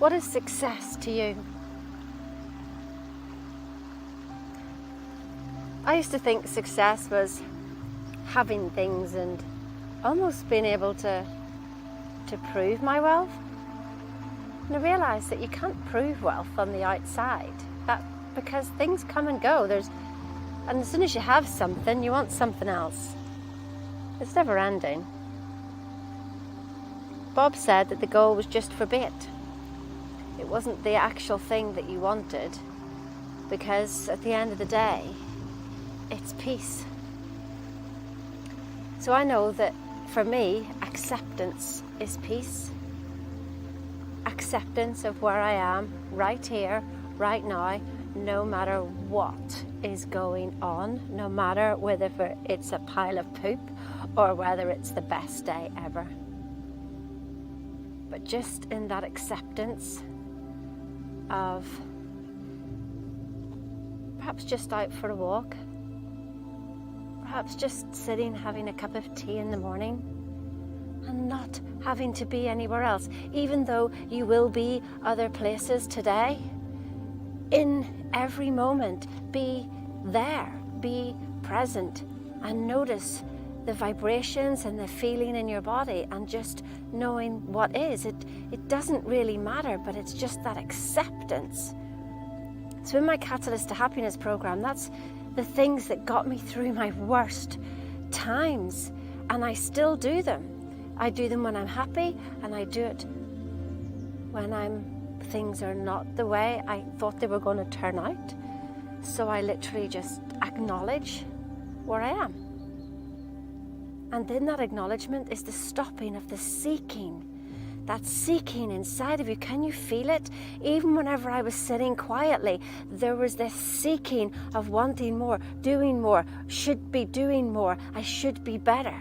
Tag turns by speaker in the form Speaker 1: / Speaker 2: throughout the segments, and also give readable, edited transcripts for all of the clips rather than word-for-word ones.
Speaker 1: What is success to you? I used to think success was having things and almost being able to prove my wealth. And I realised that you can't prove wealth on the outside, because things come and go. And as soon as you have something, you want something else. It's never ending. Bob said that the goal was just for bait. It wasn't the actual thing that you wanted, because at the end of the day, it's peace. So I know that for me, acceptance is peace. Acceptance of where I am, right here, right now, no matter what is going on, no matter whether it's a pile of poop or whether it's the best day ever. But just in that acceptance of perhaps just out for a walk, perhaps just sitting having a cup of tea in the morning and not having to be anywhere else, even though you will be other places today. In every moment, be there, be present, and notice the vibrations and the feeling in your body, and just knowing what is. It doesn't really matter, but it's just that acceptance. So in my Catalyst to Happiness program, that's the things that got me through my worst times, and I still do them. I do them when I'm happy, and I do it when things are not the way I thought they were going to turn out. So I literally just acknowledge where I am. And then that acknowledgement is the stopping of the seeking. That seeking inside of you. Can you feel it? Even whenever I was sitting quietly, there was this seeking of wanting more, doing more, should be doing more, I should be better.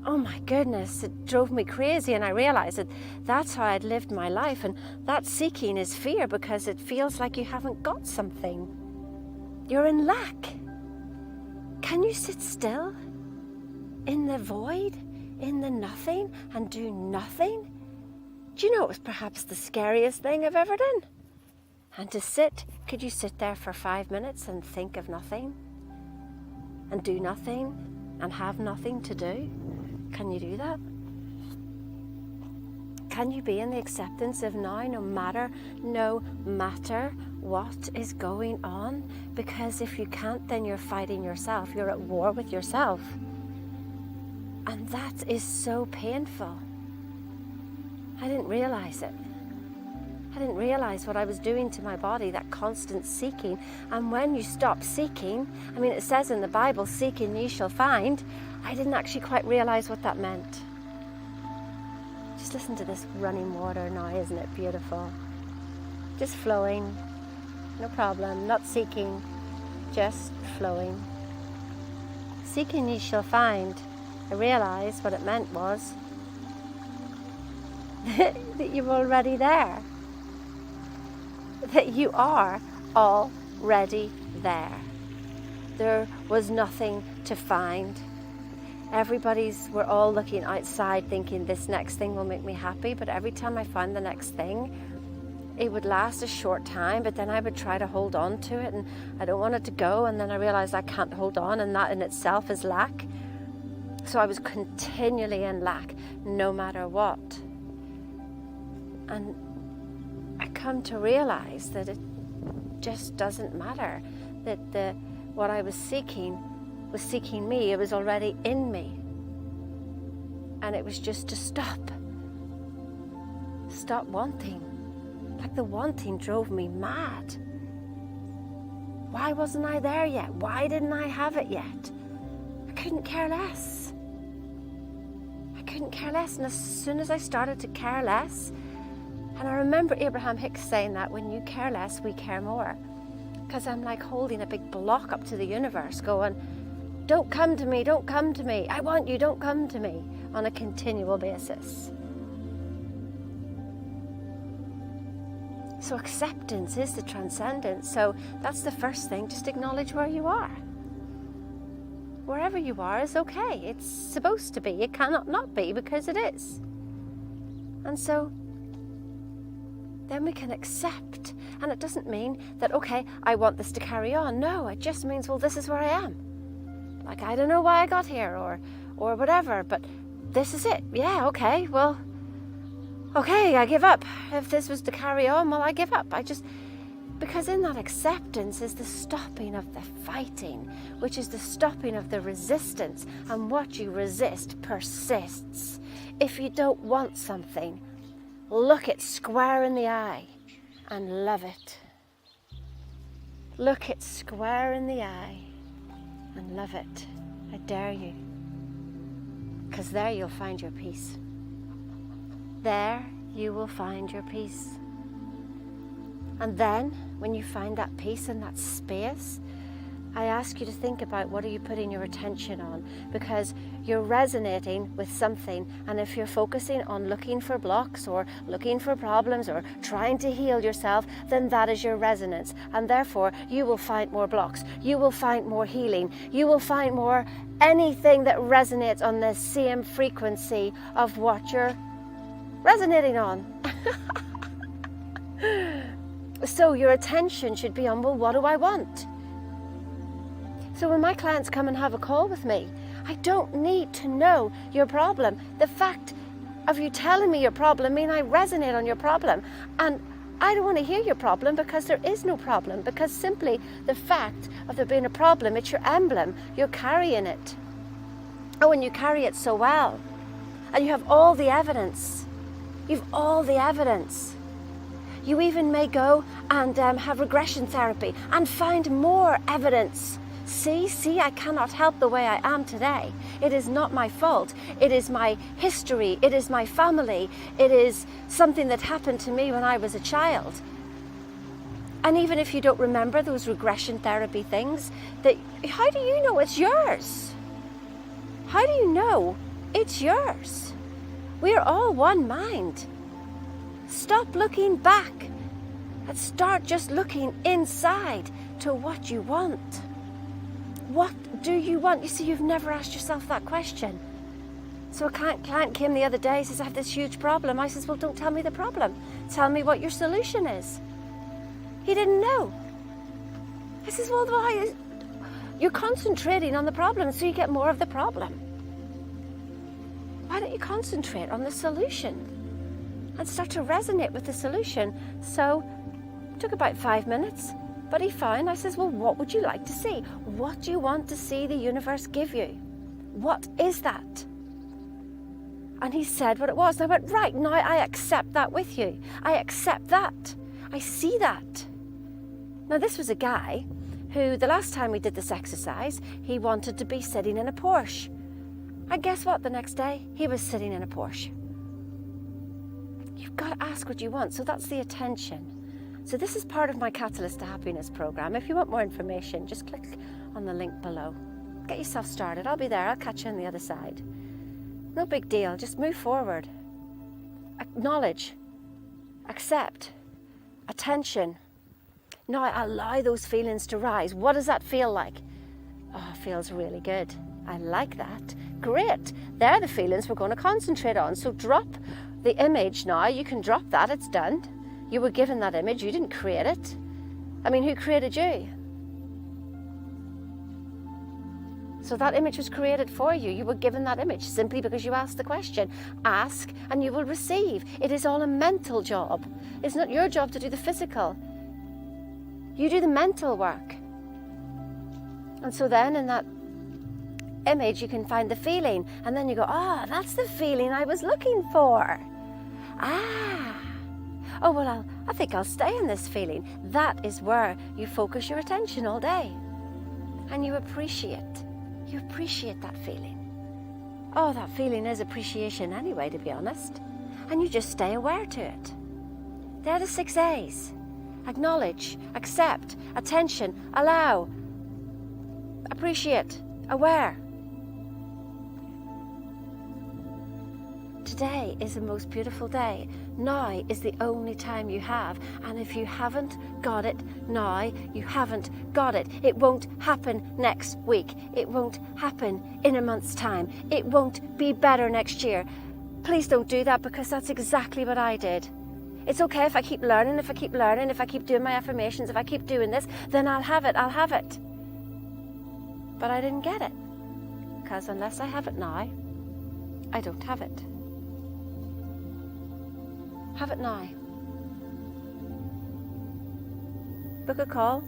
Speaker 1: Oh my goodness, it drove me crazy, and I realized that that's how I'd lived my life, and that seeking is fear, because it feels like you haven't got something. You're in lack. Can you sit still in the void, in the nothing, and do nothing? Do you know it was perhaps the scariest thing I've ever done? And to sit, could you sit there for 5 minutes and think of nothing? And do nothing? And have nothing to do? Can you do that? Can you be in the acceptance of now, no matter what is going on? Because if you can't, then you're fighting yourself. You're at war with yourself. And that is so painful. I didn't realize it. I didn't realize what I was doing to my body, that constant seeking. And when you stop seeking, it says in the Bible, seek and ye shall find. I didn't actually quite realize what that meant. Just listen to this running water now, isn't it beautiful? Just flowing, no problem, not seeking, just flowing. Seek and ye shall find. I realized what it meant was that you're already there. That you are already there. There was nothing to find. We're all looking outside thinking this next thing will make me happy, but every time I found the next thing, it would last a short time, but then I would try to hold on to it, and I don't want it to go, and then I realized I can't hold on, and that in itself is lack. So I was continually in lack, no matter what. And I come to realize that it just doesn't matter, that what I was seeking me. It was already in me, and it was just to stop wanting. Like the wanting drove me mad. Why wasn't I there yet? Why didn't I have it yet? I couldn't care less. And as soon as I started to care less, and I remember Abraham Hicks saying that when you care less, we care more. Because I'm like holding a big block up to the universe going, don't come to me, don't come to me. I want you, don't come to me, on a continual basis. So acceptance is the transcendence. So that's the first thing, just acknowledge where you are. Wherever you are is okay. It's supposed to be. It cannot not be, because it is. And so then we can accept. And it doesn't mean that, okay, I want this to carry on. No, it just means, well, this is where I am. Like, I don't know why I got here or whatever, but this is it. Yeah, okay, well, okay, I give up. If this was to carry on, well, I give up. Because in that acceptance is the stopping of the fighting, which is the stopping of the resistance. And what you resist persists. If you don't want something, look it square in the eye and love it. Look it square in the eye and love it. I dare you. Because there you'll find your peace. There you will find your peace. And then, when you find that peace and that space, I ask you to think about, what are you putting your attention on? Because you're resonating with something, and if you're focusing on looking for blocks or looking for problems or trying to heal yourself, then that is your resonance. And therefore, you will find more blocks. You will find more healing. You will find more anything that resonates on the same frequency of what you're resonating on. So your attention should be on, well, what do I want? So when my clients come and have a call with me, I don't need to know your problem. The fact of you telling me your problem means I resonate on your problem. And I don't want to hear your problem, because there is no problem. Because simply the fact of there being a problem, it's your emblem. You're carrying it. Oh, and you carry it so well. And you have all the evidence. You've all the evidence. You even may go and have regression therapy and find more evidence. See, I cannot help the way I am today. It is not my fault. It is my history. It is my family. It is something that happened to me when I was a child. And even if you don't remember those regression therapy things, how do you know it's yours? How do you know it's yours? We are all one mind. Stop looking back and start just looking inside to what you want. What do you want? You see, you've never asked yourself that question. So a client came the other day, says, I have this huge problem. I says, well, don't tell me the problem. Tell me what your solution is. He didn't know. I says, well, why? You're concentrating on the problem, so you get more of the problem. Why don't you concentrate on the solution and start to resonate with the solution? So it took about 5 minutes, but he found, I says, well, what would you like to see? What do you want to see the universe give you? What is that? And he said what it was. And I went, right, now I accept that with you. I accept that. I see that. Now, this was a guy who, the last time we did this exercise, he wanted to be sitting in a Porsche. And guess what? The next day, he was sitting in a Porsche. You've got to ask what you want. So that's the attention. So this is part of my Catalyst to Happiness program. If you want more information, just click on the link below. Get yourself started. I'll be there. I'll catch you on the other side. No big deal. Just move forward. Acknowledge. Accept. Attention. Now allow those feelings to rise. What does that feel like? Oh, it feels really good. I like that. Great. They're the feelings we're going to concentrate on. So drop the image now. You can drop that. It's done. You were given that image. You didn't create it. I mean, who created you? So that image was created for you. You were given that image simply because you asked the question. Ask and you will receive. It is all a mental job. It's not your job to do the physical. You do the mental work. And so then in that image, you can find the feeling. And then you go, that's the feeling I was looking for. Oh, well, I think I'll stay in this feeling. That is where you focus your attention all day. And you appreciate that feeling. Oh, that feeling is appreciation anyway, to be honest. And you just stay aware to it. They're the 6 A's. Acknowledge, accept, attention, allow, appreciate, aware. Today is the most beautiful day. Now is the only time you have. And if you haven't got it now, you haven't got it. It won't happen next week. It won't happen in a month's time. It won't be better next year. Please don't do that, because that's exactly what I did. It's okay if I keep learning, if I keep learning, if I keep doing my affirmations, if I keep doing this, then I'll have it, I'll have it. But I didn't get it. Because unless I have it now, I don't have it. Have it now. Book a call.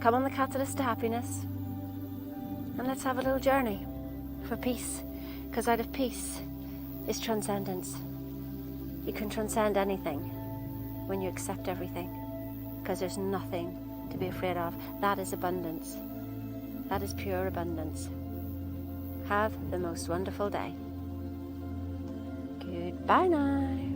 Speaker 1: Come on the catalyst to happiness. And let's have a little journey for peace. Because out of peace is transcendence. You can transcend anything when you accept everything. Because there's nothing to be afraid of. That is abundance. That is pure abundance. Have the most wonderful day. Goodbye now.